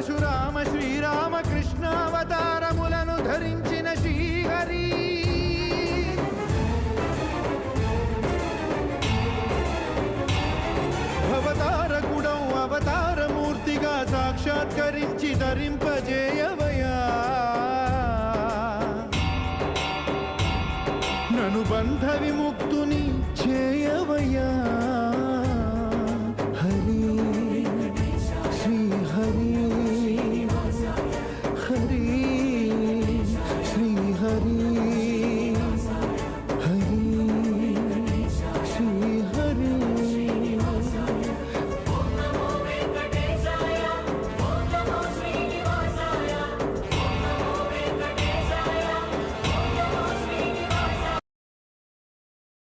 పరశురామ శ్రీరామ కృష్ణావతారములను ధరించిన శ్రీహరి అవతారకుడౌ అవతారమూర్తిగా సాక్షాత్కరించి ధరింపజేయవయా నను బంధ విముక్తుని చేయవయ్యా